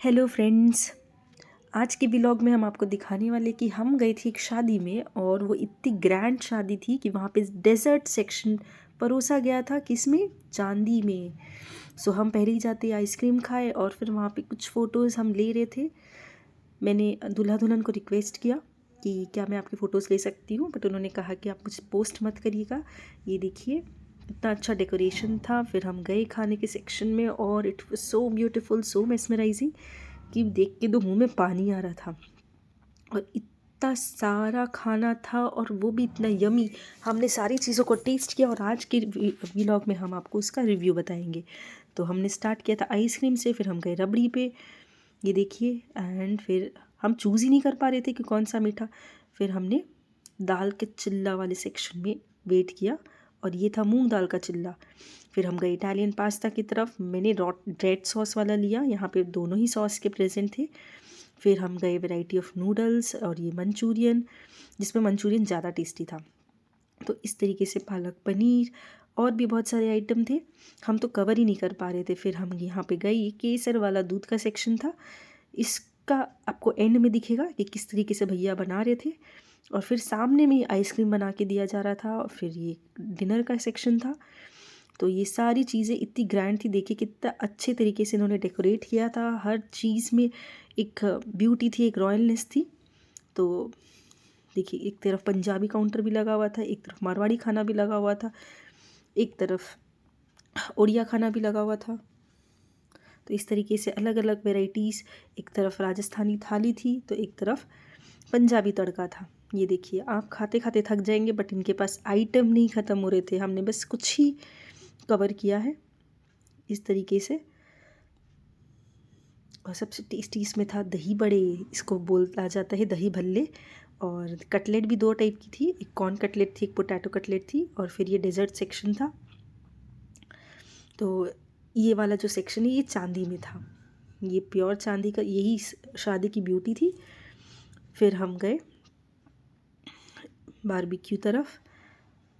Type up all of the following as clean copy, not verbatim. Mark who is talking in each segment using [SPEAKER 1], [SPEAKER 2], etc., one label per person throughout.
[SPEAKER 1] Hello friends, आज के vlog में हम आपको दिखाने वाले कि हम गए थे एक शादी में और वो इतनी ग्रैंड शादी थी कि वहाँ पे डेजर्ट सेक्शन परोसा गया था। किसमें? चांदी में। सो हम पहले ही जाते आइसक्रीम खाए और फिर वहाँ पे कुछ फ़ोटोज़ हम ले रहे थे। मैंने दूल्हा दुल्हन को रिक्वेस्ट किया कि क्या मैं आपकी फ़ोटोज़ ले सकती हूँ, बट उन्होंने कहा कि आप कुछ पोस्ट मत करिएगा। ये देखिए इतना अच्छा डेकोरेशन था। फिर हम गए खाने के सेक्शन में और it was so beautiful, so mesmerising कि देख के तो मुंह में पानी आ रहा था। और इतना सारा खाना था और वो भी इतना यमी। हमने सारी चीज़ों को टेस्ट किया और आज के व्लॉग में हम आपको उसका रिव्यू बताएंगे। तो हमने स्टार्ट किया था आइसक्रीम से, फिर हम गए रबड़ी पे, ये देखिए। एंड फिर हम चूज़ ही नहीं कर पा रहे थे कि कौन सा मीठा। फिर हमने दाल के चिल्ला वाले सेक्शन में वेट किया और ये था मूंग दाल का चिल्ला। फिर हम गए इटालियन पास्ता की तरफ। मैंने रेड सॉस वाला लिया, यहाँ पे दोनों ही सॉस के प्रेजेंट थे। फिर हम गए वैरायटी ऑफ नूडल्स और ये मंचूरियन, जिसमें मंचूरियन ज़्यादा टेस्टी था। तो इस तरीके से पालक पनीर और भी बहुत सारे आइटम थे, हम तो कवर ही नहीं कर पा रहे थे। फिर हम यहाँ पे गए, केसर वाला दूध का सेक्शन था। इसका आपको एंड में दिखेगा कि किस तरीके से भैया बना रहे थे। और फिर सामने में आइसक्रीम बना के दिया जा रहा था। और फिर ये डिनर का सेक्शन था। तो ये सारी चीज़ें इतनी ग्रैंड थी, देखिए कितना अच्छे तरीके से इन्होंने डेकोरेट किया था। हर चीज़ में एक ब्यूटी थी, एक रॉयलनेस थी। तो देखिए एक तरफ पंजाबी काउंटर भी लगा हुआ था, एक तरफ मारवाड़ी खाना भी लगा हुआ था, एक तरफ उड़िया खाना भी लगा हुआ था। तो इस तरीके से अलग अलग वेराइटीज़, एक तरफ राजस्थानी थाली थी तो एक तरफ पंजाबी तड़का था। ये देखिए आप खाते खाते थक जाएंगे, बट इनके पास आइटम नहीं ख़त्म हो रहे थे। हमने बस कुछ ही कवर किया है इस तरीके से। और सबसे टेस्टी इसमें था दही बड़े, इसको बोला जाता है दही भल्ले। और कटलेट भी दो टाइप की थी, एक कॉर्न कटलेट थी, एक पोटैटो कटलेट थी। और फिर ये डेजर्ट सेक्शन था। तो ये वाला जो सेक्शन है ये चांदी में था, ये प्योर चांदी का, यही शादी की ब्यूटी थी। फिर हम गए बारबेक्यू तरफ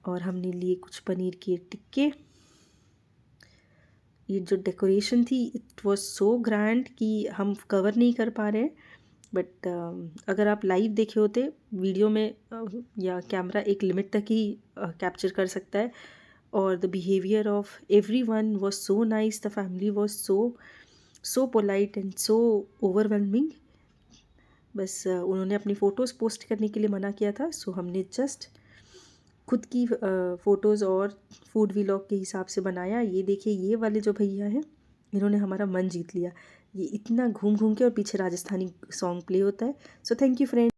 [SPEAKER 1] और हमने लिए कुछ पनीर के टिक्के। ये जो डेकोरेशन थी इट वाज सो ग्रैंड कि हम कवर नहीं कर पा रहे हैं। बट अगर आप लाइव देखे होते वीडियो में, या कैमरा एक लिमिट तक ही कैप्चर कर सकता है। और the behaviour of every one was so nice, the family was so polite and so overwhelming. बस उन्होंने अपनी फ़ोटोज़ पोस्ट करने के लिए मना किया था। सो हमने जस्ट खुद की फ़ोटोज़ और फूड व्लॉग के हिसाब से बनाया। ये देखिए ये वाले जो भैया हैं इन्होंने हमारा मन जीत लिया। ये इतना घूम घूम के, और पीछे राजस्थानी सॉन्ग प्ले होता है। So thank you friend.